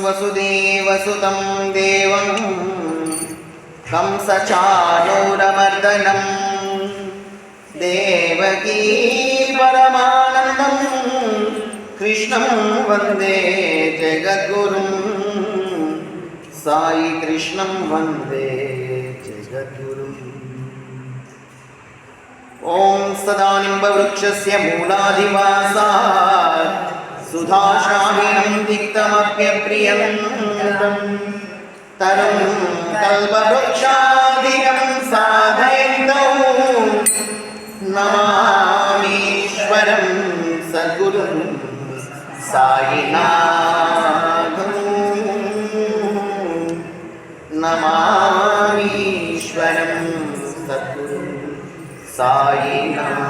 वसुदेवसुतं देवं कंसचाणूरमर्दनं देवकी परमानन्दं कृष्णं वन्दे जगद्गुरुं साई कृष्णं वन्दे जगद्गुरुम्। ॐ सदानिम्बवृक्षस्य मूलाधिवासात् सुधाश्राविणं दिक्तमप्यप्रियं तरुं कल्पवृक्षादिकं साधयन्तौ नमामीश्वरं सद्गुरुं साईनाथं नमामीश्वरं सद्गुरुं साईनाथं।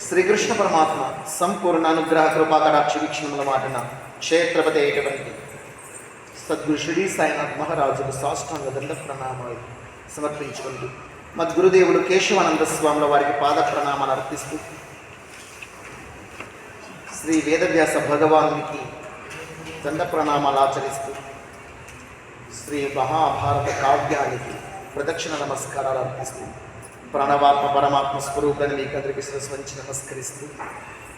శ్రీకృష్ణ పరమాత్మ సంపూర్ణ అనుగ్రహ కృపాకటాక్ష వీక్షణముల మాటన క్షేత్రపతి అయినటువంటి సద్గురు షిరిడి సాయినాథ్ మహారాజుకు సాష్టాంగ దండ ప్రణామాలు సమర్పించుకుంటూ మద్గురుదేవుడు కేశవానంద స్వాముల వారికి పాద ప్రణామాలు అర్పిస్తూ శ్రీ వేదవ్యాస భగవానునికి దండ ప్రణామాలు ఆచరిస్తూ శ్రీ మహాభారత కావ్యానికి ప్రదక్షిణ నమస్కారాలు అర్పిస్తూ ప్రణవాత్మ పరమాత్మ స్వరూపాన్ని మీకు అందరికీ శిరస్సు వంచి నమస్కరిస్తూ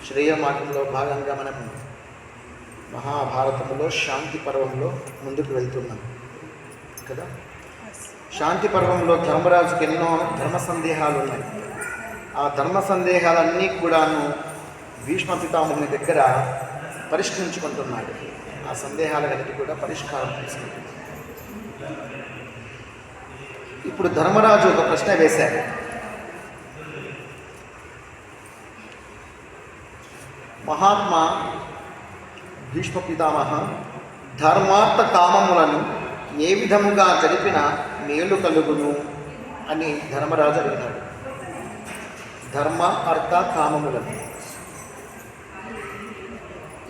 శ్రేయ మార్గంలో భాగంగా మనం మహాభారతంలో శాంతి పర్వంలో ముందుకు వెళ్తున్నాం కదా. శాంతి పర్వంలో ధర్మరాజుకి ఎన్నో ధర్మ సందేహాలు ఉన్నాయి. ఆ ధర్మ సందేహాలన్నీ కూడాను భీష్మ పితామహుని దగ్గర పరిష్కరించుకుంటున్నాడు. ఆ సందేహాలన్నిటి కూడా పరిష్కారం తీసుకుంటున్నాడు. ఇప్పుడు ధర్మరాజు ఒక ప్రశ్న వేశాడు. మహాత్మా భీష్మ పితామహ, ధర్మార్థ కామములను ఏ విధముగా జరిపిన మేలు కలుగును అని ధర్మరాజు అడిగినాడు. ధర్మ అర్థ కామములను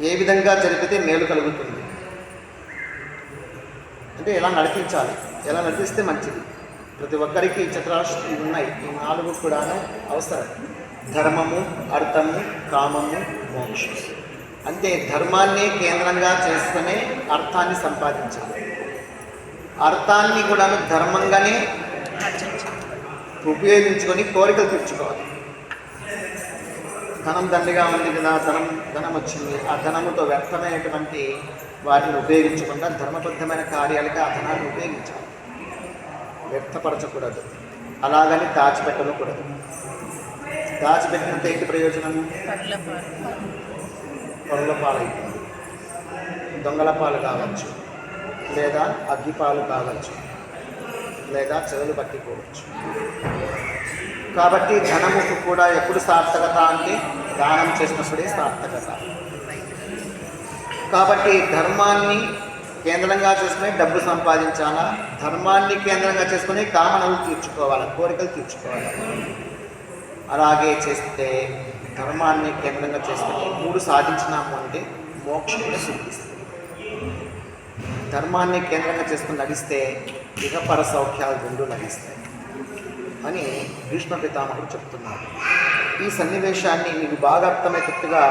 ఏ విధంగా జరిపితే మేలు కలుగుతుంది అంటే ఎలా నడిపించాలి, ఎలా నడిపిస్తే మంచిది. ప్రతి ఒక్కరికి చతురాష్ట్రం ఉన్నాయి. ఈ నాలుగు కూడాను అవసరం. ధర్మము, అర్థము, కామము, మోక్షం. అంటే ధర్మాన్ని కేంద్రంగా చేసుకునే అర్థాన్ని సంపాదించాలి. అర్థాన్ని కూడా ధర్మంగానే ఉపయోగించుకొని కోరికలు తీర్చుకోవాలి. ధనం దండిగా ఉంది కదా, ధనం వచ్చింది, ఆ ధనముతో వ్యర్థమైనటువంటి వాటిని ఉపయోగించకుండా ధర్మబద్ధమైన కార్యాలుగా ఆ ధనాన్ని ఉపయోగించాలి. వ్యర్థపరచకూడదు, అలాగని దాచిపెట్టకూడదు. దాచిపెట్టినంత ఏంటి ప్రయోజనము? పరుల పాలైతుంది, దొంగల పాలు కావచ్చు, లేదా అగ్గిపాలు కావచ్చు, లేదా చెవులు పట్టిపోవచ్చు. కాబట్టి ధనముకు కూడా ఎప్పుడు సార్థకత అంటే దానం చేసినప్పుడే సార్థకత. కాబట్టి ధర్మాన్ని కేంద్రంగా చేసుకుని డబ్బు సంపాదించాలా, ధర్మాన్ని కేంద్రంగా చేసుకుని కామనలు తీర్చుకోవాలి, కోరికలు తీర్చుకోవాలి. అలాగే చేస్తే ధర్మాన్ని కేంద్రంగా చేసుకుని మూడు సాధించినాము అంటే మోక్షంగా సిద్ధిస్తుంది. ధర్మాన్ని కేంద్రంగా చేసుకుని నడిస్తే ఇహపర సౌఖ్యాలు రెండు లభిస్తాయి అని భీష్మ పితామహుడు చెప్తున్నారు. ఈ సన్నివేశాన్ని మీకు బాగా అర్థమయ్యేటట్టుగా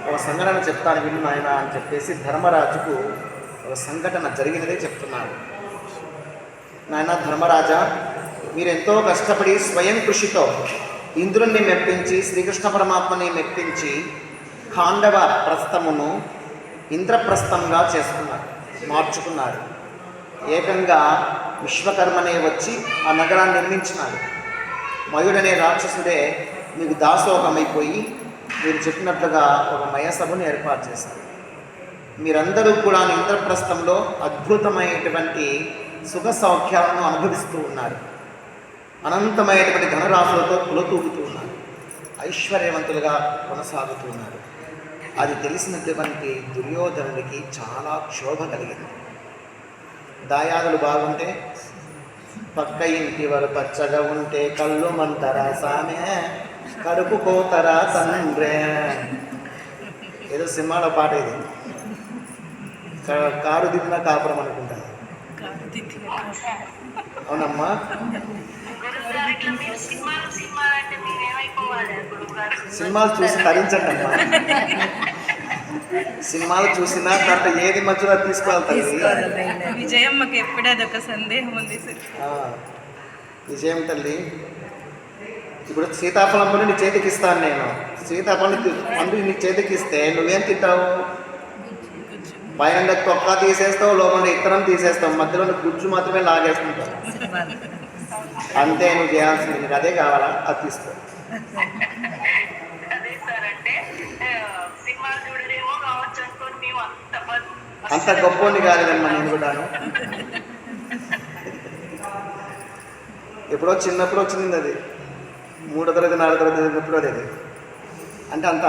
ఒక సంఘటన చెప్తాను విను నాయన అని చెప్పేసి ధర్మరాజుకు ఒక సంఘటన జరిగినదే చెప్తున్నాడు. నాయన ధర్మరాజా, మీరెంతో కష్టపడి స్వయం కృషితో ఇంద్రుణ్ణి మెప్పించి శ్రీకృష్ణ పరమాత్మని మెప్పించి ఖాండవ ప్రస్థమును ఇంద్రప్రస్థంగా మార్చుకున్నాడు. ఏకంగా విశ్వకర్మనే వచ్చి ఆ నగరాన్ని నిర్మించినాడు. మయుడనే రాక్షసుడే మీకు దాసోహమైపోయి మీరు చెప్పినట్లుగా ఒక మయసభను ఏర్పాటు చేశారు. మీరందరూ కూడా ఇంద్రప్రస్థంలో అద్భుతమైనటువంటి సుఖ సౌఖ్యాలను అనుభవిస్తూ ఉన్నారు. అనంతమైనటువంటి ధనరాశులతో కులతూగుతూ ఉన్నారు. ఐశ్వర్యవంతులుగా కొనసాగుతూ ఉన్నారు. అది తెలిసినటువంటి దుర్యోధనుడికి చాలా క్షోభ కలిగింది. దాయాదులు బాగుంటే పక్క ఇంటి వారు పచ్చగా ఉంటే కళ్ళు మంటరా సామే కడుపు కోతరా తండ్రే. ఏదో సినిమాలో పాట ఇది. కారు దిద్దిన కాపురం అనుకుంటాను. అవునమ్మా. సినిమాలు చూసి తరించండి అమ్మా. సినిమాలు చూసినా దాంట్లో ఏది మధ్యలో తీసుకువెళ్తారు. విజయమ్మకి ఎప్పుడే అదొక సందేహం ఉంది సార్. విజయం తల్లి, ఇప్పుడు సీతాఫలం పండు నీ చేతికి ఇస్తాను నేను. సీతాఫలం పండు నీ చేతికి ఇస్తే నువ్వేం తింటావు? పైన తొక్క తీసేస్తావు, లోపల ఇత్తనం తీసేస్తావు, మధ్యలో గుజ్జు మాత్రమే లాగేసుకుంటావు. అంతే నువ్వు చేయాల్సింది. నీకు అదే కావాలా? అది తీసుకో. అంత గొప్పని కాలేదమ్మా నేను కూడాను. ఎప్పుడో చిన్నప్పుడు వచ్చింది అది. 3వ తరగతి 4వ తరగతి ఎప్పుడో అది. అంటే అంత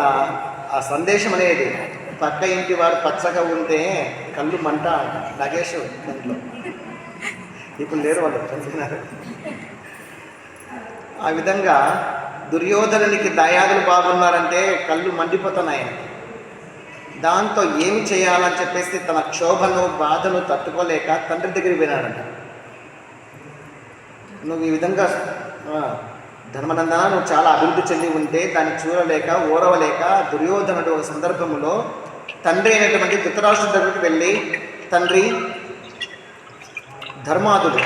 ఆ సందేశం అనేది పక్క ఇంటి వారు పచ్చగా ఉంటే కళ్ళు మంట నగేష్ దాంట్లో. ఇప్పుడు లేరు, వాళ్ళు చంపుతున్నారు. ఆ విధంగా దుర్యోధనునికి దయాదులు బాగున్నారంటే కళ్ళు మండిపోతున్నాయి. దాంతో ఏమి చేయాలని చెప్పేసి తన క్షోభను బాధను తట్టుకోలేక తండ్రి దగ్గరికి పోయినాడంట. నువ్వు ఈ విధంగా ధర్మనందన నువ్వు చాలా అభివృద్ధి చెంది ఉంటే దాన్ని చూడలేక ఓరవలేక దుర్యోధనుడు ఒక సందర్భంలో తండ్రి అయినటువంటి ధృతరాష్ట్రుడి దగ్గరికి వెళ్ళి, తండ్రి, ధర్మాదులు,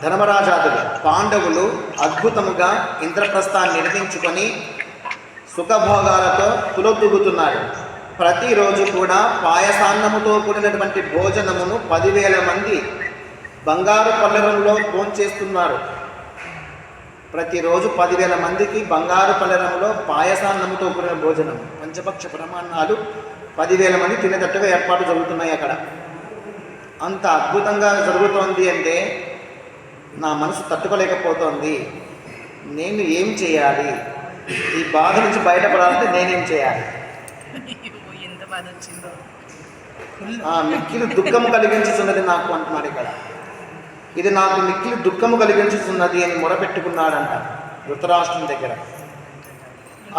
ధర్మరాజాదులు, పాండవులు అద్భుతముగా ఇంద్రప్రస్థాన్ని నిర్మించుకొని సుఖభోగాలతో తులతూగుతున్నారు. ప్రతిరోజు కూడా పాయసాన్నముతో కూడినటువంటి భోజనమును 10,000 మంది బంగారు పల్లెరంలో భోంచేస్తున్నారు. ప్రతిరోజు 10,000 మందికి బంగారు పల్లెరంలో పాయసాన్నముతో కూడిన భోజనం, పంచపక్ష ప్రమాణాలు 10,000 మంది తినేటట్టుగా ఏర్పాటు జరుగుతున్నాయి అక్కడ. అంత అద్భుతంగా జరుగుతోంది అంటే నా మనసు తట్టుకోలేకపోతోంది. నేను ఏం చేయాలి? ఈ బాధ నుంచి బయటపడాలంటే నేనేం చేయాలి? మిక్కిలి దుఃఖము కలిగించుతున్నది నాకు అంటున్నాడు ఇక్కడ. ఇది నాకు మిక్కిలి దుఃఖము కలిగించుతున్నది అని మొరపెట్టుకున్నాడంట ధృతరాష్ట్రుని దగ్గర.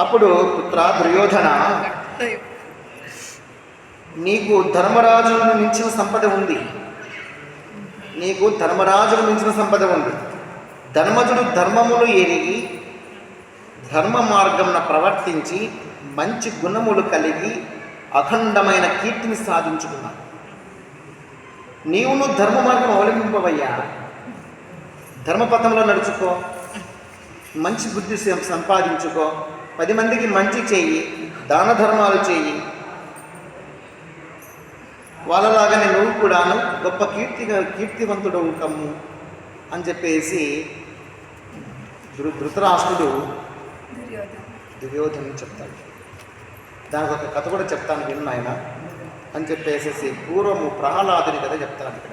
అప్పుడు పుత్ర దుర్యోధన, నీకు ధర్మరాజును మించిన సంపద ఉంది. నీకు ధర్మరాజును మించిన సంపద ఉంది. ధర్మజుడు ధర్మములు ఎరిగి ధర్మ మార్గమున ప్రవర్తించి మంచి గుణములు కలిగి అఖండమైన కీర్తిని సాధించుకున్నాడు. నీవును ధర్మ మార్గం అవలంబింపవయ్యా. ధర్మపథంలో నడుచుకో, మంచి బుద్ధి సంపాదించుకో, 10 మందికి మంచి చెయ్యి, దాన ధర్మాలు చెయ్యి. వాళ్ళలాగానే నువ్వు కూడాను గొప్ప కీర్తివంతుడు కమ్ము అని చెప్పేసి ధృతరాష్ట్రుడు దుర్యోధనుడు చెప్తాడు. దానికి ఒక కథ కూడా చెప్తాను విను ఆయన అని చెప్పేసి పూర్వము ప్రహ్లాదుని కథ చెప్తాను ఇక్కడ.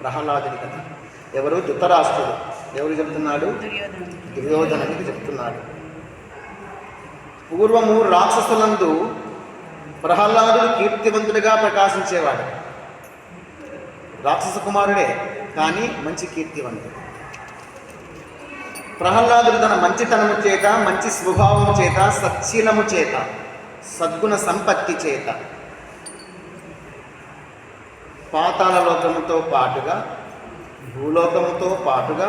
ప్రహ్లాదుని కథ ఎవరు? ధృతరాష్ట్రుడు. ఎవరు చెప్తున్నాడు? దుర్యోధనునికి చెప్తున్నాడు. పూర్వము రాక్షసులందు ప్రహ్లాదుడు కీర్తివంతుడిగా ప్రకాశించేవాడు. రాక్షస కుమారుడే కానీ మంచి కీర్తివంతుడు. ప్రహ్లాదుడు తన మంచితనము చేత, మంచి స్వభావము చేత, సత్శీలము చేత, సద్గుణ సంపత్తి చేత పాతాళ లోకముతో పాటుగా, భూలోకముతో పాటుగా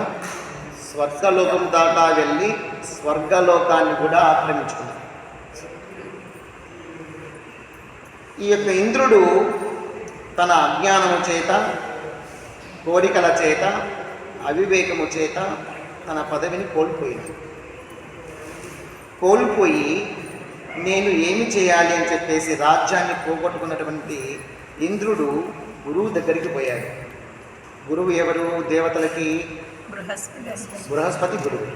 స్వర్గలోకము దాకా వెళ్ళి స్వర్గలోకాన్ని కూడా ఆక్రమించుకున్నాడు. ఈ యొక్క ఇంద్రుడు తన అజ్ఞానము చేత, కోరికల చేత, అవివేకము చేత తన పదవిని కోల్పోయి నేను ఏమి చేయాలి అని చెప్పేసి రాజ్యాన్ని పోగొట్టుకున్నటువంటి ఇంద్రుడు గురువు దగ్గరికి పోయాడు. గురువు ఎవరు? దేవతలకి బృహస్పతి గురువు.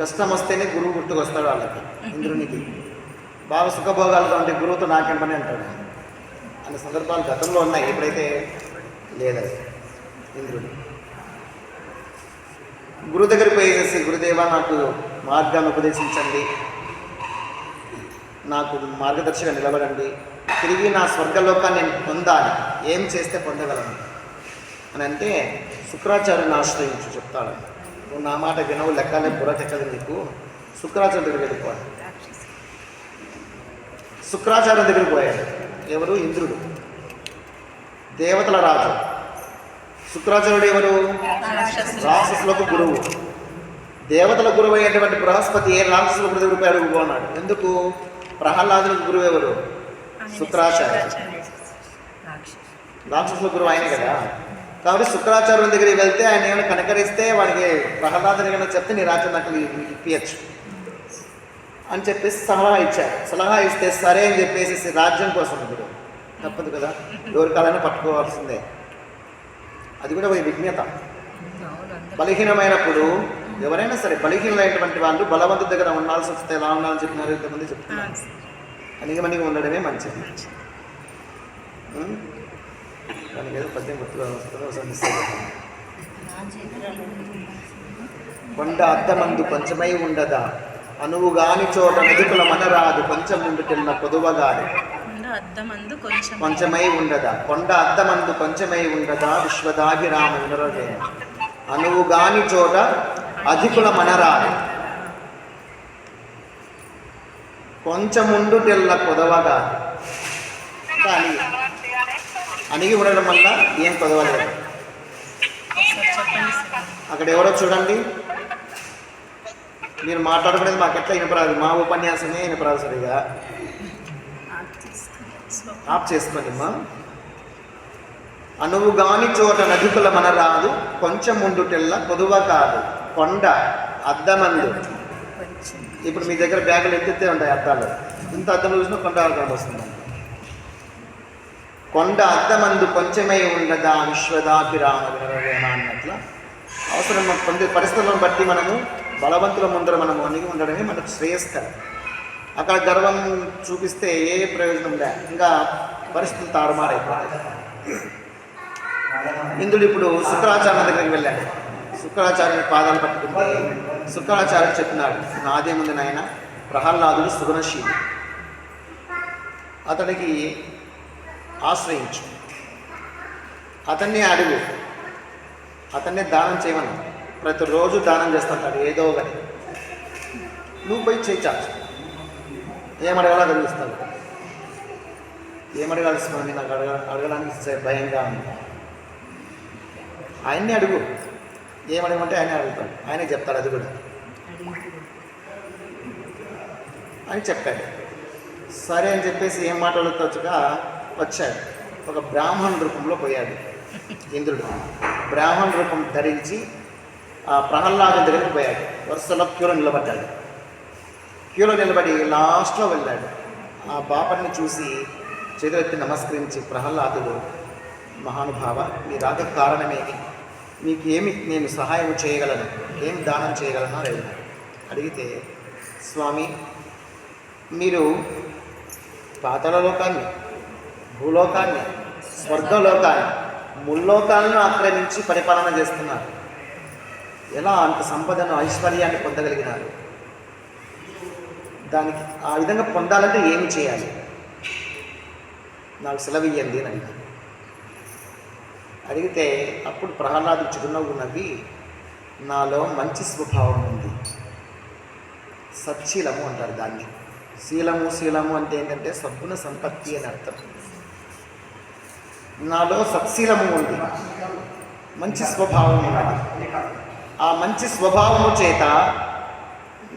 కష్టం వస్తేనే గురువు గుర్తుకొస్తాడు వాళ్ళకి. ఇంద్రునికి బాగా సుఖభోగాలుగా ఉంటే గురువుతో నాకేం పని అంటాడు అనే సందర్భాలు గతంలో ఉన్నాయి, ఎప్పుడైతే లేదది. ఇంద్రుడు గురువు దగ్గరికి పోయేసి, గురుదేవా నాకు మార్గాన్ని ఉపదేశించండి, నాకు మార్గదర్శిగా నిలబడండి, తిరిగి నా స్వర్గలోకాన్ని నేను పొందాలి, ఏం చేస్తే పొందగలను అని అంటే శుక్రాచార్యుని ఆశ్రయించు చెప్తాడు. నువ్వు నా మాట వినవు, లెక్కలే బుర్ర తెక్కదు నీకు, శుక్రాచార్య దగ్గరికి వెళ్ళిపోవాలి. శుక్రాచార్య దగ్గరికి పోయాడు. ఎవరు? ఇంద్రుడు, దేవతల రాజు. శుక్రాచార్యుడు ఎవరు? రాక్షసులకు గురువు. దేవతల గురువు అయినటువంటి బృహస్పతి ఏ రాక్షసుల గురువు పోయి అడుగు అన్నాడు. ఎందుకు? ప్రహ్లాదులకు గురువు ఎవరు? శుక్రాచార్య. రాక్షసుల గురువు ఆయనే కదా. కాబట్టి శుక్రాచార్యుని దగ్గరికి వెళ్తే ఆయన ఏమైనా కనకరిస్తే వాడికి ప్రహ్లాదుని ఏమైనా చెప్తే నీ రాజ్యం నాకు ఇప్పించచ్చు అని చెప్పేసి సలహా ఇచ్చారు. సలహా ఇస్తే సరే అని చెప్పేసి రాజ్యం కోసం గురువు తప్పదు కదా, ఎవరి కాలైనా పట్టుకోవాల్సిందే. అది కూడా ఒక విజ్ఞత. బలహీనమైనప్పుడు ఎవరైనా సరే, బలహీనమైనటువంటి వాళ్ళు బలవంతుడి దగ్గర ఉండాల్సి వస్తే ఎలా ఉండాలని చెప్పినారు, ఇంతమంది చెప్తున్నారు. అనిగమనిగా ఉండడమే మంచిది. దానికి ఏదో పద్యం గుర్తుగా వస్తుంది. కొండ అద్దమందు కొంచెమై ఉండదా, అనువుగాని చోట మెదుకుల మనరాదు, కొంచెం ముందుకెళ్ళిన పొదువగాని కొంచెమై ఉండదా, కొండ అద్దమందు కొంచెమై ఉండదా, విశ్వదాగి రామ వినరోజే, అనువుగాని చోట అధికుల మనరాదు, కొంచెముండు తెల్ల కొదవగా. కానీ అణిగి ఉండడం వల్ల ఏం కొదవలేదు. అక్కడ ఎవరో చూడండి, మీరు మాట్లాడుకునేది మాకు ఎట్లా వినపరాదు, మా ఉపన్యాసమే వినపరాదు, సరిగా ఆఫ్ చేసుకోండి మా. అనువుగాని చోట నదుకుల మనరాదు, కొంచెం ముందుటెల్ల కొదువ కాదు, కొండ అద్దమందు. ఇప్పుడు మీ దగ్గర బ్యాగులు ఎత్తితే ఉంటాయి అద్దాలు, ఇంత అద్దం చూసినా కొండ అర్థం వస్తుంది. కొండ అద్దమందు కొంచెమై ఉండదా, విశ్వదాపి రామ వినరవేమ అన్నట్ల అవసరం పొందే పరిస్థితులను బట్టి మనము బలవంతుల ముందర మనము అణిగి ఉండడమే మనకు శ్రేయస్కరం. అక్కడ గర్వం చూపిస్తే ఏ ప్రయోజనం లే, ఇంకా పరిస్థితులు తారుమారైపోతాయి. ఇంద్రుడు ఇప్పుడు శుక్రాచార్య దగ్గరికి వెళ్ళాడు. శుక్రాచార్యుని పాదాలు పట్టుకుంటే శుక్రాచార్యుడు చెప్పినాడు, నాదేముంది నాయన, ప్రహ్లాదుడు సుగుణశీలి, అతనికి ఆశ్రయించు, అతన్నే అడుగు, అతన్నే దానం చేయమను. ప్రతిరోజు దానం చేస్తుంటాడు ఏదో ఒకటి, నువ్వు పోయి చేయించాల్సి, ఏమడగాలో అడిగిస్తాడు. ఏమడగాలి స్వామి, నాకు అడగడానికి భయంగా ఉంది. ఆయన్ని అడుగు, ఏమడగమంటే ఆయనే అడుగుతాడు, ఆయనే చెప్తాడు. అది కూడా అని చెప్పాడు. సరే అని చెప్పేసి ఏం మాట్లాడొచ్చుగా వచ్చాడు. ఒక బ్రాహ్మణ రూపంలో పోయాడు ఇంద్రుడు. బ్రాహ్మణ రూపం ధరించి ఆ ప్రహ్లాదుని దగ్గరికి పోయాడు. వరుసలో క్యూలో నిలబడ్డాడు. క్యూలో నిలబడి లాస్ట్లో వెళ్ళాడు. ఆ బాపని చూసి చేతులెత్తి నమస్కరించి, ప్రహ్లాదుడు, మహానుభావ, మీ రాక కారణమేమి, మీకు ఏమి నేను సహాయం చేయగలను, ఏం దానం చేయగలను అని అడిగినాడు. అడిగితే, స్వామి, మీరు పాతాళలోకాన్ని, భూలోకాన్ని, స్వర్గలోకాన్ని, ముల్లోకాలను ఆక్రమించి పరిపాలన చేస్తున్నారు. ఎలా అంత సంపదను, ఐశ్వర్యాన్ని పొందగలిగినారు? దానికి ఆ విధంగా పొందాలంటే ఏమి చేయాలి, నాకు సెలవు ఇయ్యండి అని అడిగాను. అడిగితే అప్పుడు ప్రహ్లాదుడు చిరునవ్వు నవ్వి, నాలో మంచి స్వభావం ఉంది, సచ్చీలము అంటారు దాన్ని. శీలము అంటే ఏంటంటే సద్గుణ సంపత్తి అని అర్థం. నాలో సత్శీలము ఉంది, మంచి స్వభావం ఉన్నది. ఆ మంచి స్వభావము చేత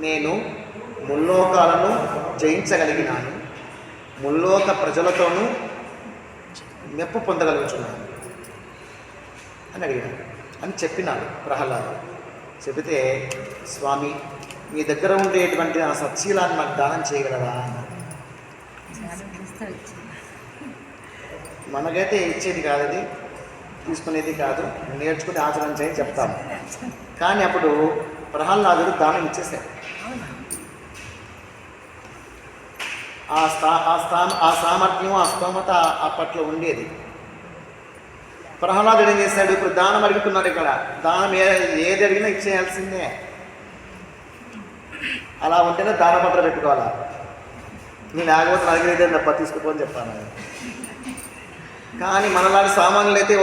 నేను ముల్లోకాలను జయించగలిగినాను, ముల్లోక ప్రజలతోనూ మెప్పు పొందగలుగుతున్నాను అని అడిగినాడు అని చెప్పినాడు ప్రహ్లాదుడు. చెబితే, స్వామి, మీ దగ్గర ఉండేటువంటి ఆ సత్శీలాన్ని నాకు దానం చేయగలరా అన్నారు. మనకైతే ఇచ్చేది కాదు, అది తీసుకునేది కాదు, నేర్చుకుని ఆచరణ చేయి చెప్తాము. కానీ అప్పుడు ప్రహ్లాదుడు దానం ఇచ్చేశాడు. ఆ సామర్థ్యం, ఆ స్తోమత అప్పట్లో ఉండేది. ప్రహ్లాదుడు ఏం చేశాడు? ఇప్పుడు దానం అడుగుతున్నారు. ఇక్కడ దానం ఏది అడిగినా ఇచ్చేయాల్సిందే. అలా ఉంటేనే దానపత్ర పెట్టుకోవాలా. నేను ఆగవద్దు అడిగేదే తప్ప తీసుకుపోని చెప్పాను. కానీ మనలాంటి సామాన్యులు అయితే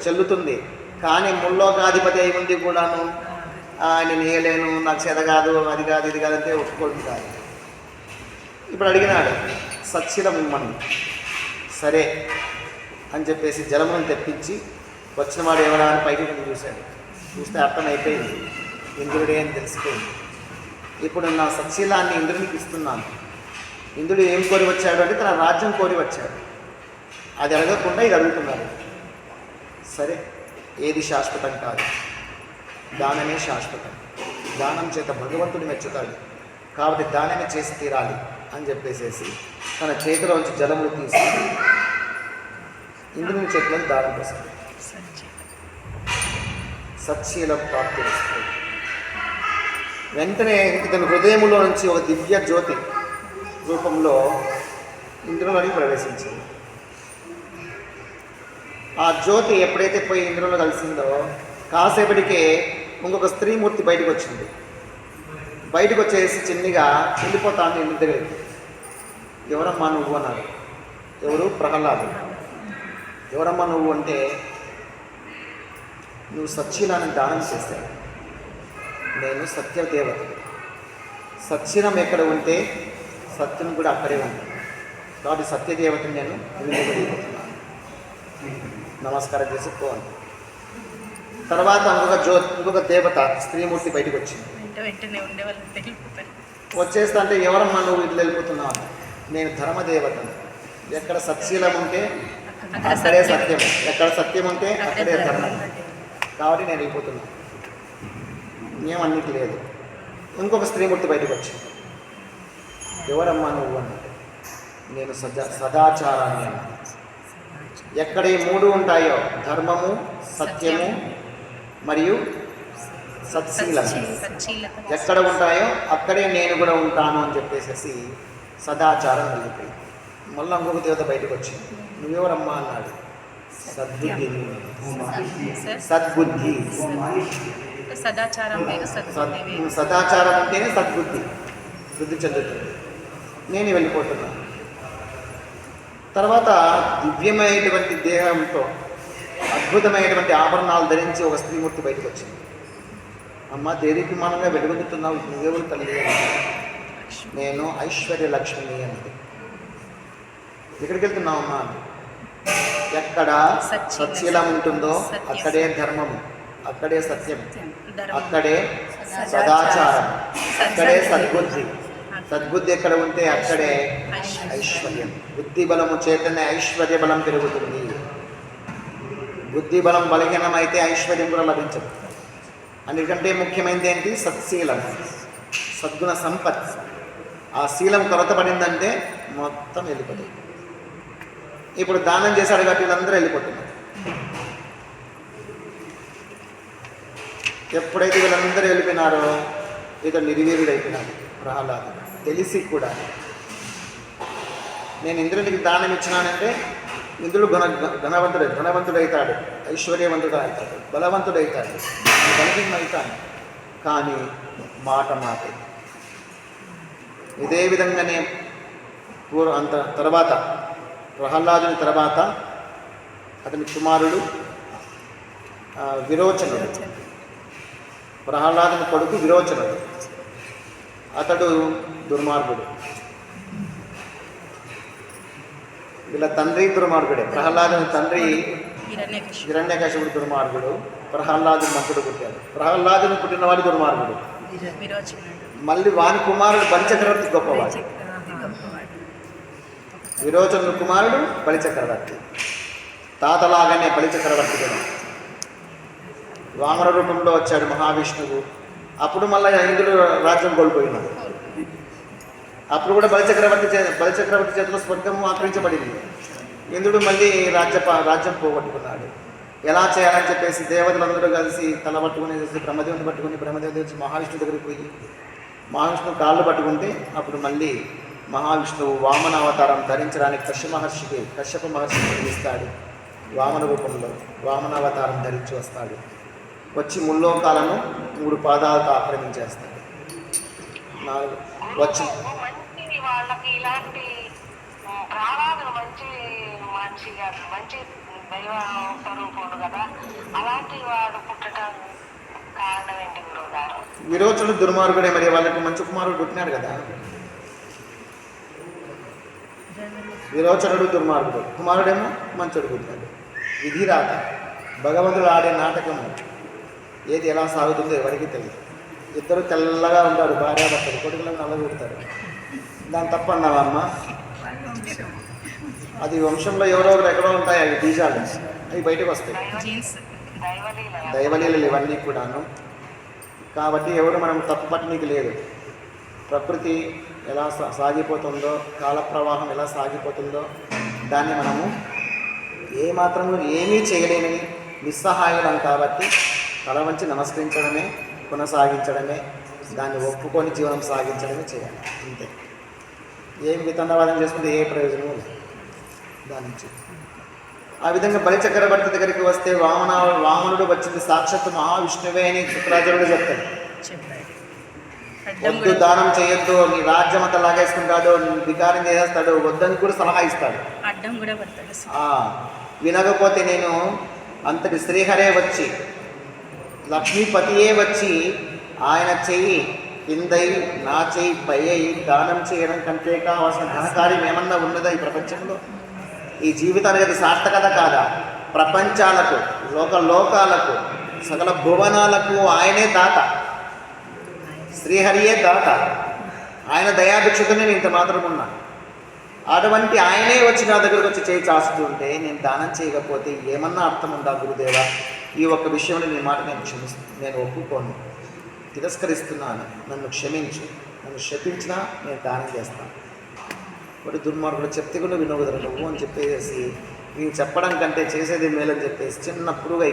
చెల్లుతుంది. కానీ ముల్లోకాధిపతి అయి ఉంది కూడాను నేను వేయలేను, నాకు చేత కాదు, అది కాదు, ఇది కాదంటే ఒప్పుకోవడం కాదు. ఇప్పుడు అడిగినాడు సత్శీలం ఇమ్మని. సరే అని చెప్పేసి జలమును తెప్పించి వచ్చిన వాడు ఎవరా అని పైకి చూశాడు. చూస్తే అర్థమైపోయింది, ఇంద్రుడే అని తెలిసిపోయింది. ఇప్పుడు నా సత్శీలాన్ని ఇంద్రునికి ఇస్తున్నాను. ఇంద్రుడు ఏం కోరి వచ్చాడు అంటే తన రాజ్యం కోరి వచ్చాడు. అది అడగకుండా ఇది అడుగుతున్నాడు. సరే, ఏది శాశ్వతం కాదు, దానమే శాశ్వతం. దానం చేత భగవంతుడు మెచ్చుతాడు కాబట్టి దానమే చేసి తీరాలి అని చెప్పేసేసి తన చేతిలోంచి జలములు తీసి ఇంద్రుని చేతులను దానం చేశాడు. సత్శీలం ప్రాప్తి వస్తుంది. వెంటనే ఇతని హృదయంలో నుంచి ఒక దివ్య జ్యోతి రూపంలో ఇంద్రులని ప్రవేశించింది. ఆ జ్యోతి ఎప్పుడైతే పోయి ఇంద్రులో కలిసిందో కాసేపటికే ఇంకొక స్త్రీమూర్తి బయటకు వచ్చింది. బయటకు వచ్చేసి చిన్నగా వెళ్ళిపోతాను ఇంటి దగ్గరికి. ఎవరమ్మా నువ్వు అన్నారు. ఎవరు? ప్రహ్లాదు. ఎవరమ్మా నువ్వు అంటే, నువ్వు సత్శీలాన్ని దానం చేశావు, నేను సత్యదేవతని. సత్శీలం ఎక్కడ ఉంటే సత్యం కూడా అక్కడే ఉంటుంది. కాబట్టి సత్యదేవతని నేను నిలబడిపోతున్నాను, నమస్కారం చేసి పోను. తర్వాత ఇంకొక దేవత స్త్రీమూర్తి బయటకు వచ్చింది. వచ్చేస్తా అంటే ఎవరమ్మా నువ్వు ఇట్లా వెళ్ళిపోతున్నావు? నేను ధర్మదేవతను. ఎక్కడ సత్శీలం ఉంటే అక్కడే సత్యం, ఎక్కడ సత్యం ఉంటే అక్కడే ధర్మం. కాబట్టి నేను వెళ్ళిపోతున్నాను, ఏమన్నికి లేదు. ఇంకొక స్త్రీమూర్తి బయటకు వచ్చింది. ఎవరమ్మా నువ్వు అంటే, నేను సదాచారాన్ని అన్నా. ఎక్కడ ఈ మూడు ఉంటాయో ధర్మము, సత్యము మరియు సత్శీలం ఎక్కడ ఉంటాయో అక్కడే నేను కూడా ఉంటాను అని చెప్పేసి సదాచారం వెళ్ళిపోయింది. మళ్ళీ ఇంకొక దేవత బయటకు వచ్చింది. నువ్వెవరమ్మా అన్నాడు. సద్బుద్ధి. సద్బుద్ధి, సదాచారం అంటేనే సద్బుద్ధి, వృద్ధి చెందుతుంది. నేను వెళ్ళిపోతున్నాను. తర్వాత దివ్యమైనటువంటి దేహంతో అద్భుతమైనటువంటి ఆభరణాలు ధరించి ఒక స్త్రీమూర్తి బయటకు వచ్చింది. అమ్మ, దేదీప్యమానంగా వెలుగొందుతున్నావు, నువ్వెవరు తల్లి? నేను ఐశ్వర్య లక్ష్మిని అన్నది. ఎక్కడికి వెళ్తున్నావు అమ్మా? ఎక్కడ సత్శీలం ఉంటుందో అక్కడే ధర్మము, అక్కడే సత్యం, అక్కడే సదాచారం, అక్కడే సద్బుద్ధి. సద్బుద్ధి ఎక్కడ ఉంటే అక్కడే ఐశ్వర్యం. బుద్ధి బలము చేతనే ఐశ్వర్య బలం పెరుగుతుంది. బుద్ధి బలం బలహీనమైతే ఐశ్వర్యం కూడా లభించదు. అందుకంటే ముఖ్యమైనది ఏంటి? సత్శీలం, సద్గుణ సంపత్. ఆ శీలం కొరత పడిందంటే మొత్తం వెళ్ళిపోతుంది. ఇప్పుడు దానం చేశాడు కాబట్టి వీళ్ళందరూ వెళ్ళిపోతున్నారు. ఎప్పుడైతే వీళ్ళందరూ వెళ్ళిపోయినారో ఇతను నిర్వీర్యుడు అయిపోయినాడు ప్రహ్లాదు. తెలిసి కూడా నేను ఇంద్రునికి దానం ఇచ్చినానంటే ఇంద్రుడు ధనవంతుడవుతాడు, ఐశ్వర్యవంతుడు అవుతాడు, బలవంతుడవుతాడు, బలహీనవుతాడు. కానీ మాట ఇదే విధంగానే అంత తర్వాత ప్రహ్లాదుని తర్వాత అతని కుమారుడు విరోచనుడు. ప్రహ్లాదుని కొడుకు విరోచనుడు. అతడు దుర్మార్గుడు. వీళ్ళ తండ్రి దుర్మార్గుడే. ప్రహ్లాదుని తండ్రి హిరణ్యకశిపుడు దుర్మార్గుడు. ప్రహ్లాదుని మంత్రుడు పుట్టాడు. ప్రహ్లాదుని పుట్టినవాడు దుర్మార్గుడు. మళ్ళీ వాని కుమారుడు బలిచక్రవర్తి గొప్పవాడు. విరోచనుడు కుమారుడు బలిచక్రవర్తి. తాతలాగానే బలిచక్రవర్తి కూడా వామన రూపంలో వచ్చాడు మహావిష్ణువు. అప్పుడు మళ్ళీ ఇంద్రుడు రాజ్యం కోల్పోయినాడు. అప్పుడు కూడా బలిచక్రవర్తి చేతిలో స్వర్గము ఆక్రమించబడింది. ఇంద్రుడు మళ్ళీ రాజ్యం పోగొట్టుకున్నాడు. ఎలా చేయాలని చెప్పేసి దేవతలందరూ కలిసి తల పట్టుకుని బ్రహ్మదేవుని పట్టుకుని బ్రహ్మదేవుని వచ్చి మహావిష్ణువు దగ్గరికి పోయి మహావిష్ణువు కాళ్ళు పట్టుకుంటే అప్పుడు మళ్ళీ మహావిష్ణువు వామన అవతారం ధరించడానికి కశ్యప మహర్షికి ఇస్తాడు. వామన రూపంలో వామనావతారం ధరించి వస్తాడు. వచ్చి ముల్లోకాలను 3 పాదాలతో ఆక్రమించేస్తాడు. వచ్చి వాళ్ళకి ఇలాంటి ప్రాణాలు మంచి దైవ స్వరూపుడు కదా, అలాంటి వాడు పుట్టడం కారణం ఏంటి గురువుగారు? విరోచనుడు దుర్మార్గుడే, మరి వాళ్ళకి మంచి కుమారుడు పుట్టినాడు కదా. విరోచనుడు దుర్మార్గుడు, కుమారుడేమో మంచోడు పుట్టినాడు. విధి రాత భగవంతుడు ఆడే నాటకము ఏది ఎలా సాగుతుందో ఎవరికి తెలియదు. ఇద్దరు తెల్లగా ఉంటారు, భార్యాభర్తలు, కొడుకులను నల్లగొడతారు. దాని తప్ప అన్నావమ్మ, అది వంశంలో ఎవరెవరు ఎక్కడో ఉంటాయి, అవి బీజాలు, అవి బయటకు వస్తాయి. దైవలీలలు ఇవన్నీ కూడాను. కాబట్టి ఎవరు మనం తప్పు పట్టనీకి లేదు. ప్రకృతి ఎలా సాగిపోతుందో, కాల ప్రవాహం ఎలా సాగిపోతుందో దాన్ని మనము ఏమాత్రము ఏమీ చేయలేని నిస్సహాయులం. కాబట్టి తల వంచి నమస్కరించడమే, కొనసాగించడమే, దాన్ని ఒప్పుకొని జీవనం సాగించడమే చేయాలి. అంతే. ఏం వితండవాదం చేసుకుంటే ఏ ప్రయోజనం లేదు దాని నుంచి. ఆ విధంగా బలిచక్రవర్తి దగ్గరికి వస్తే వామనుడు వచ్చింది సాక్షాత్తు మహావిష్ణువే అని శుక్రాచార్యుడు చెప్తాడు. వద్దు, దానం చేయొద్దు, నీ రాజ్యం అంతా లాగేసుకుంటాడు, వికారం చేసేస్తాడు, వద్దని కూడా సలహా ఇస్తాడు. వినకపోతే నేను అంతటి శ్రీహరే వచ్చి, లక్ష్మీపతియే వచ్చి ఆయన చెయ్యి కిందై నా చెయ్యి పై అయి దానం చేయడం కంటే కావాల్సిన ఘనకార్యం ఏమన్నా ఉన్నదా ఈ ప్రపంచంలో? ఈ జీవితానికి అది సార్థకత కాదా? ప్రపంచాలకు, లోకాలకు, సకల భువనాలకు ఆయనే దాత, శ్రీహరియే దాత. ఆయన దయాభిక్షతనే నేను ఇంత మాత్రం ఉన్నా. అటువంటి ఆయనే వచ్చి నా దగ్గరకు వచ్చి చేయి చాస్తుంటే నేను దానం చేయకపోతే ఏమన్నా అర్థం ఉందా గురుదేవా? ఈ ఒక్క విషయంలో నీ మాట నేను ఒప్పుకోను, తిరస్కరిస్తున్నాను, నన్ను క్షమించు, నన్ను శపించినా నేను దానం చేస్తాను. ఒకటి దుర్మార్గుడు చెప్తే కూడా వినోదరు నువ్వు అని చెప్పేసి, నేను చెప్పడం కంటే చేసేది మేలని చెప్పేసి చిన్న పురుగై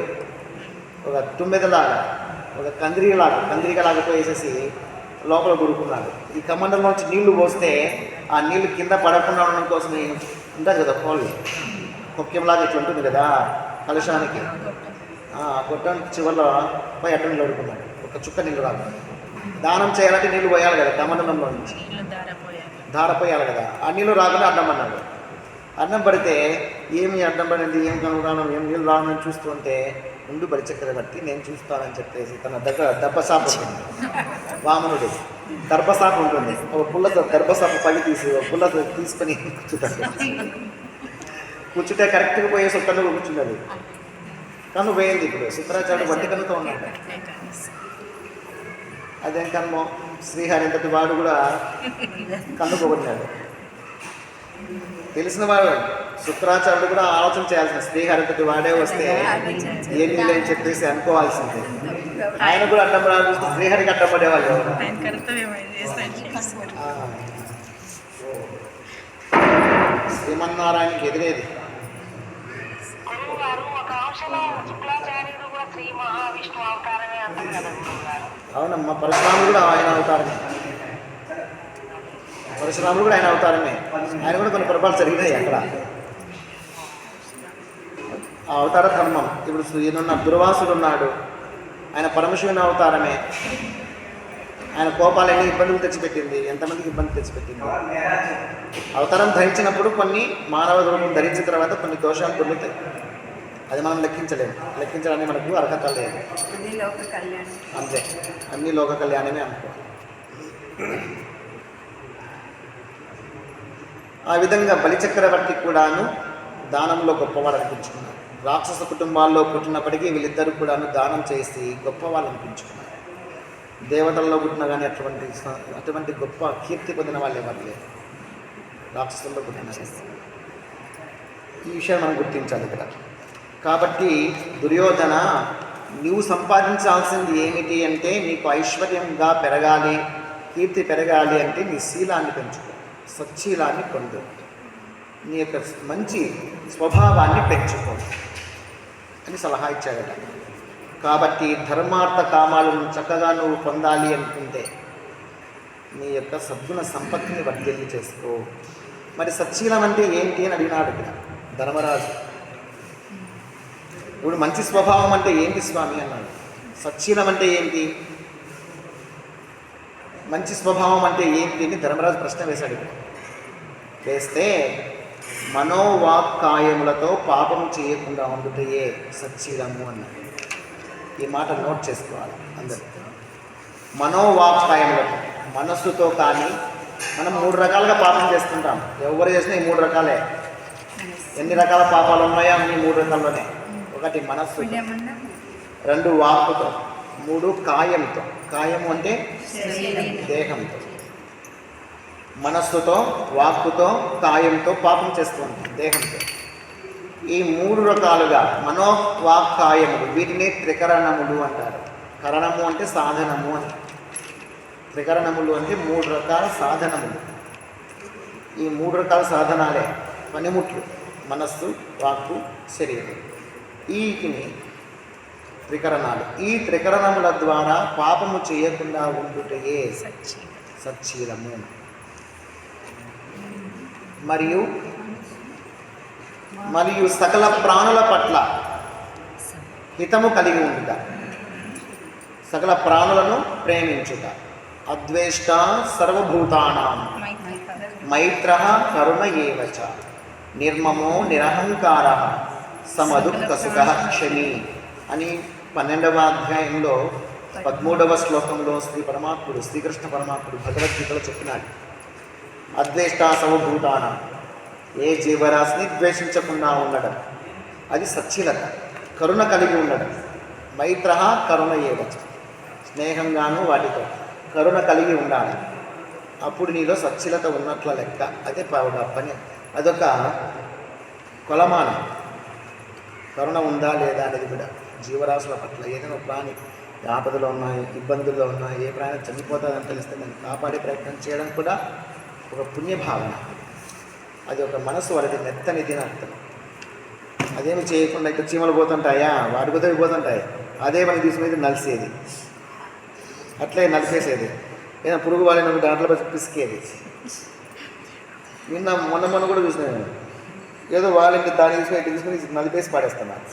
ఒక తుమ్మెదలాగా, ఒక కందిరిగలాగా పోయేసేసి లోపల గురుకున్నాడు. ఈ కమండలంలోంచి నీళ్లు పోస్తే ఆ నీళ్లు కింద పడకుండా ఉండడం కోసం ఉంటుంది కదా కోళ్ళు, కొక్కెంలాగా ఇట్లా ఉంటుంది కదా కలుషానికి, గొట్టానికి చివరిలో పోయి అడ్డం నిలబడుకున్నాడు. ఒక చుక్క నీళ్ళు రాదు. దానం చేయాలంటే నీళ్లు పోయాలి కదా, కమండలంలో నుంచి ధార పోయాలి కదా. ఆ నీళ్ళు రాకుండా అడ్డం పడినాడు. అడ్డం పడితే ఏమి అడ్డం పడింది, ఏం కనుగొనడం, ఏం నీళ్ళు రావడం చూస్తుంటే ముందు బలిచక్రవర్తి నేను చూస్తానని చెప్పేసి తన దగ్గర దర్భసాపు ఉంటుంది. వామనుడు దర్భసాపు ఉంటుంది, ఒక పుల్ల దర్భసాపు పని తీసి ఒక పుల్ల తీసుకొని కూర్చుంటే కరెక్ట్గా పోయేసి ఒక కన్ను కూర్చున్నది. కన్ను పోయింది. ఇప్పుడు శుక్రాచార్యుడు వడ్డీ కన్నుతో ఉన్నాడు. అదేం కన్ను, శ్రీహరి అంతటి వాడు కూడా కన్ను పోగొట్టినాడు. తెలిసిన వాడు శుక్రాచార్యుడు కూడా ఆలోచన చేయాల్సిన, శ్రీహరి అంతటి వాడే వస్తే ఏం లేని చెప్పేసి అనుకోవాల్సిందే. ఆయన కూడా అడ్డం పడాలి, శ్రీహరికి అడ్డం పడేవాళ్ళు ఎవరు? శ్రీమన్నారాయణకి ఎదిరేది. అవునమ్మా, పరశురాముడు కూడా ఆయన అవతారమే. ఆయన కూడా కొన్ని పొరపాటు జరిగినాయి అక్కడ. ఆ అవతార ధర్మం. ఇప్పుడు ఈయనున్న దుర్వాసుడు ఉన్నాడు, ఆయన పరమశివుని అవతారమే. ఆయన కోపాలు ఎన్ని ఇబ్బందులు తెచ్చిపెట్టింది, ఎంతమందికి ఇబ్బంది తెచ్చిపెట్టింది. అవతారం ధరించినప్పుడు కొన్ని మానవ రూపం ధరించిన తర్వాత కొన్ని దోషాలు దొరుకుతాయి. అది మనం లెక్కించడానికి మనకు అర్హత లేదు. అంతే, అన్ని లోక కళ్యాణమే అనుకోవాలి. ఆ విధంగా బలిచక్రవర్తి కూడాను దానంలో గొప్పవాడు అనిపించుకున్నారు. రాక్షస కుటుంబాల్లో పుట్టినప్పటికీ వీళ్ళిద్దరూ కూడాను దానం చేసి గొప్పవాళ్ళు అనిపించుకున్నారు. దేవతల్లో పుట్టిన కానీ అటువంటి గొప్ప కీర్తి పొందిన వాళ్ళు ఎవరు లేరు రాక్షసుల్లో పుట్టిన. ఈ విషయం మనం గుర్తించాలి ఇక్కడ. కాబట్టి దుర్యోధన నీవు సంపాదించాల్సింది ఏమిటి అంటే నీకు ఐశ్వర్యంగా పెరగాలి, కీర్తి పెరగాలి అంటే నీ శీలాన్ని పెంచుకో, సచ్చీలాన్ని పొందు, నీ యొక్క మంచి స్వభావాన్ని పెంచుకో అని సలహా ఇచ్చాడట. కాబట్టి ధర్మార్థ కామాలను చక్కగా నువ్వు పొందాలి అనుకుంటే నీ యొక్క సద్గుణ సంపత్తిని వర్ధిల్లి చేసుకో. మరి సచ్చీలం అంటే ఏంటి అని అడిగినాడు ఇక్కడ ధర్మరాజు. ఇప్పుడు మంచి స్వభావం అంటే ఏంటి స్వామి అన్నాడు. సచ్చీలం అంటే ఏంటి, మంచి స్వభావం అంటే ఏంటి అని ధర్మరాజు ప్రశ్న వేశాడు. వేస్తే మనోవాక్కాయములతో పాపం చేయకుండా ఉండుటయే సచ్చీలము అన్నాడు. ఈ మాట నోట్ చేసుకోవాలి అందరూ. మనోవాక్కాయములతో, మనస్సుతో కానీ, మనం 3 రకాలుగా పాపం చేస్తుంటాం. ఎవరు చేసినా ఈ 3 రకాలే. ఎన్ని రకాల పాపాలు ఉన్నాయో అన్ని 3 రకాల్లోనే. 1 మనస్సు, 2 వాక్కుతో, 3 కాయంతో. కాయము అంటే దేహంతో. మనస్సుతో, వాక్కుతో, కాయంతో పాపం చేస్తూ ఉంటాం, దేహంతో. ఈ 3 రకాలుగా మనోవాక్కాయములు, వీటిని త్రికరణములు అంటారు. కరణము అంటే సాధనము అని, త్రికరణములు అంటే 3 రకాల సాధనములు. ఈ 3 రకాల సాధనాలే పనిముట్లు: మనస్సు, వాక్కు, శరీరం. వీటిని త్రికరణాలు. ఈ త్రికరణముల ద్వారా పాపము చేయకుండా ఉండుటయే సచ్చీలము. మరియు సకల ప్రాణుల పట్ల హితము కలిగి ఉండుట, సకల ప్రాణులను ప్రేమించుట. అద్వేష్ట సర్వభూతానాం మైత్రః కరుణ ఏవచ నిర్మమో నిరహంకార సమదుఃఖసుఖః క్షమీ అని 12వ అధ్యాయంలో 13వ శ్లోకంలో శ్రీకృష్ణ పరమాత్ముడు భగవద్గీతలో చెప్పినాడు. అద్వేష్ట సర్వభూతానాం, ఏ జీవరాశిని ద్వేషించకుండా ఉండడం, అది సచ్చీలత. కరుణ కలిగి ఉండడం. మైత్రః కరుణ ఏవచ, స్నేహంగాను వాటితో కరుణ కలిగి ఉండాలి. అప్పుడు నీలో సచ్చీలత ఉన్నట్ల లెక్క. అదే పని, అదొక కొలమానం. కరుణ ఉందా లేదా అనేది కూడా జీవరాశుల పట్ల. ఏదైనా ప్రాణి ఆపదలో ఉన్నాయి, ఇబ్బందుల్లో ఉన్నాయి, ఏ ప్రాణి చనిపోతుందని తెలిస్తే దాన్ని కాపాడే ప్రయత్నం చేయడం కూడా ఒక పుణ్యభావన. అది ఒక మనసు వాళ్ళది మెత్తనిది అని అర్థం. అదేమి చేయకుండా ఇక్కడ చీమలు పోతుంటాయా, వాటి కుదవి పోతుంటాయి, అదే మనకి తీసుకునేది నలిసేది, అట్లే నలిపేసేది. ఏదైనా పురుగు వాళ్ళని దాంట్లో పిసికేది. మొన్న కూడా చూసినాను, ఏదో వాళ్ళకి దాన్ని తీసుకుని నలిపేసి పాడేస్తున్నారు.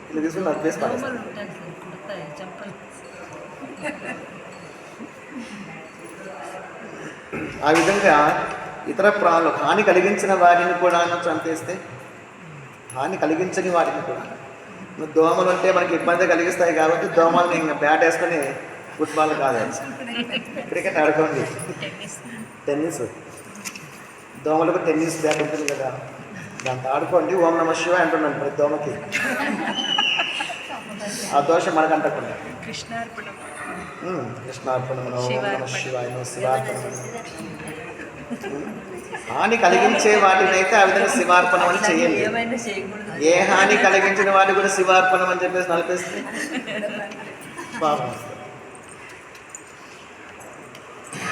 ఇట్లా తీసుకుని నలిపేసి పాడేస్తాను. ఆ విధంగా ఇతర ప్రాణులు హాని కలిగించిన వాటిని కూడా చంపేస్తే, హాని కలిగించని వాటిని కూడా. దోమలు ఉంటే మనకి ఇబ్బంది కలిగిస్తాయి కాబట్టి దోమల్ని ఇంకా బ్యాట్ వేసుకొని ఫుట్బాల్ కాదు, క్రికెట్ ఆడుకోండి, టెన్నిస్. దోమలకు టెన్నిస్ బ్యాట్ ఉంటుంది కదా, దాంతో ఆడుకోండి. ఓం నమ శివాయ అంటున్నాను ప్రతి దోమకి, ఆ దోషం మనకు అంటకుండా. కృష్ణార్పణము, ఓం నమ శివాయ, శివార్పణము. హాని కలిగించే వాటినైతే ఆ విధంగా శివార్పణం అని చెయ్యండి. ఏ హాని కలిగించిన వాటి కూడా శివార్పణం అని చెప్పేసి నలిపేస్తే పాపం.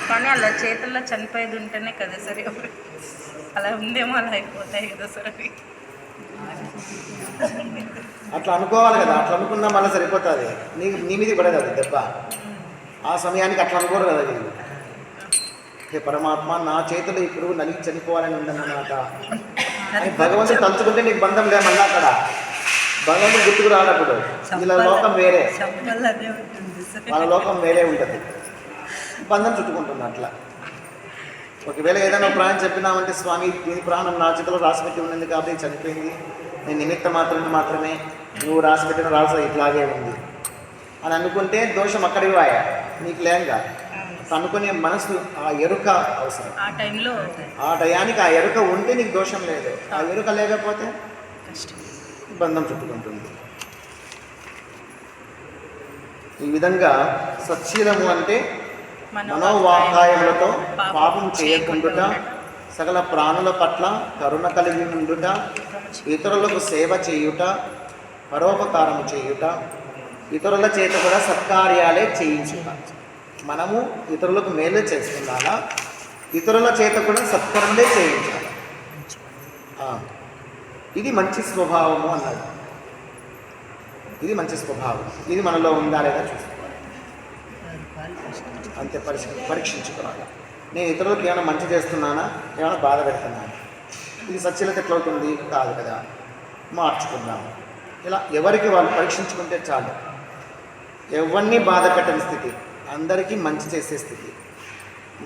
కానీ అలా చేతుల్లో చనిపోయేది ఉంటేనే కదా సరే, అలా ఉందేమో అలా అయిపోతాయి కదా సరే. అట్లా అనుకోవాలి కదా, అట్లా అనుకున్నా మళ్ళీ సరిపోతుంది. నీ మీద పడదు అది దెబ్బ. ఆ సమయానికి అట్లా అనుకోరు కదా వీళ్ళు. హే పరమాత్మ, నా చేతులు ఈ పురుగు నలిగి చనిపోవాలని ఉందన్నమాట అని భగవంతుడు తలుచుకుంటే నీకు బంధం లే. మళ్ళీ అక్కడ భగవంతుడు గుర్తుకు రానప్పుడు వీళ్ళ లోకం వేరే, వాళ్ళ లోకం వేరే ఉంటుంది, బంధం చుట్టుకుంటుంది. అట్లా ఒకవేళ ఏదైనా ప్రాణం చెప్పినామంటే, స్వామి దీని ప్రాణం నా చేతిలో రాసిపెట్టి ఉన్నది కాబట్టి చనిపోయింది, నేను నిమిత్త మాత్రమే, నువ్వు రాసిపెట్టిన రాస ఇట్లాగే ఉంది అని అనుకుంటే దోషం అక్కడికి వాయా, నీకు లేంగా. అనుకునే మనసు, ఆ ఎరుక అవసరం. ఆ టయానికి ఆ ఎరుక ఉంటే నీకు దోషం లేదు, ఆ ఎరుక లేకపోతే బంధం చుట్టుకుంటుంది. ఈ విధంగా సచ్చీలము అంటే మనోవాకాయములతో పాపం చేయకుండుట, సకల ప్రాణుల పట్ల కరుణ కలిగి ఉండుట, ఇతరులకు సేవ చేయుట, పరోపకారము చేయుట, ఇతరుల చేత కూడా సత్కార్యాలే చేయించుట. మనము ఇతరులకు మేలే చేస్తున్నారా, ఇతరుల చేత కూడా సత్కర్మలే చేయించాలి. ఇది మంచి స్వభావము అన్నాడు. ఇది మంచి స్వభావం. ఇది మనలో ఉందా లేదా చూసుకోవాలి. అంతే పరీక్షించుకోవాలి. నేను ఇతరులకు ఏమైనా మంచి చేస్తున్నానా, ఏమైనా బాధ పెడుతున్నానా, ఇది సత్యలత ఎట్లవుతుంది కాదు కదా, మార్చుకుందాము. ఇలా ఎవరికి వాళ్ళు పరీక్షించుకుంటే చాలు. ఎవరిని బాధ పెట్టని స్థితి, అందరికీ మంచి చేసే స్థితి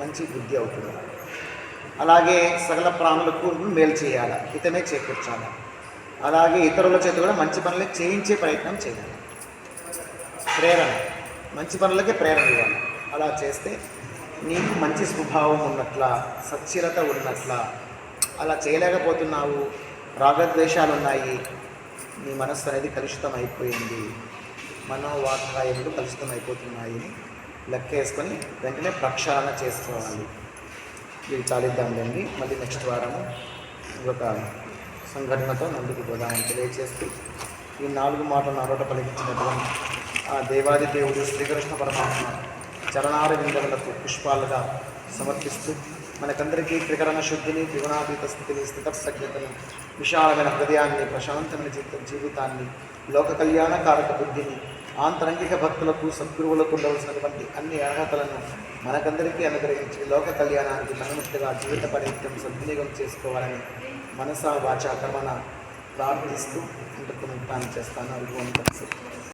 మంచి బుద్ధి అవుతుంది. అలాగే సకల ప్రాణులకు మేలు చేయాలి, హితమే చేకూర్చాలి. అలాగే ఇతరుల చేత కూడా మంచి పనులే చేయించే ప్రయత్నం చేయాలి. ప్రేరణ, మంచి పనులకే ప్రేరణ ఇవ్వాలి. అలా చేస్తే నీకు మంచి స్వభావం ఉన్నట్ల, సచ్చీలత ఉన్నట్ల. అలా చేయలేకపోతున్నావు, రాగద్వేషాలు ఉన్నాయి, నీ మనస్సు అనేది కలుషితం అయిపోయింది, మనోవాకాయములు కలుషితం అయిపోతున్నాయని లెక్క వేసుకొని వెంటనే ప్రక్షాళన చేసుకోవాలి. ఇది చాలిద్దాంలేండి. మళ్ళీ నెక్స్ట్ వారము ఇంకొక సంఘటనతో ముందుకు పోదామని తెలియజేస్తూ, ఈ 4 మాటలు నారోట పలికించినటువంటి ఆ దేవాది దేవుడు శ్రీకృష్ణ పరమాత్మ చరణార విందములకు పుష్పాలుగా సమర్పిస్తూ మనకందరికీ త్రికరణ శుద్ధిని, త్రిగుణాతీత స్థితిని, స్థితప్రజ్ఞతను, విశాలమైన హృదయాన్ని, ప్రశాంతమైన జీవితాన్ని, లోక కళ్యాణకారక బుద్ధిని, ఆంతరంగిక భక్తులకు సద్గురువులకు ఉండవలసినటువంటి అన్ని అర్హతలను మనకందరికీ అనుగ్రహించి లోక కళ్యాణానికి మనముట్టుగా జీవిత పరిమితం సద్వినియోగం చేసుకోవాలని మనసా వాచా కర్మన ప్రార్థిస్తూ ఇంతకు ముక్తాన్ని చేస్తాను. అనుభవం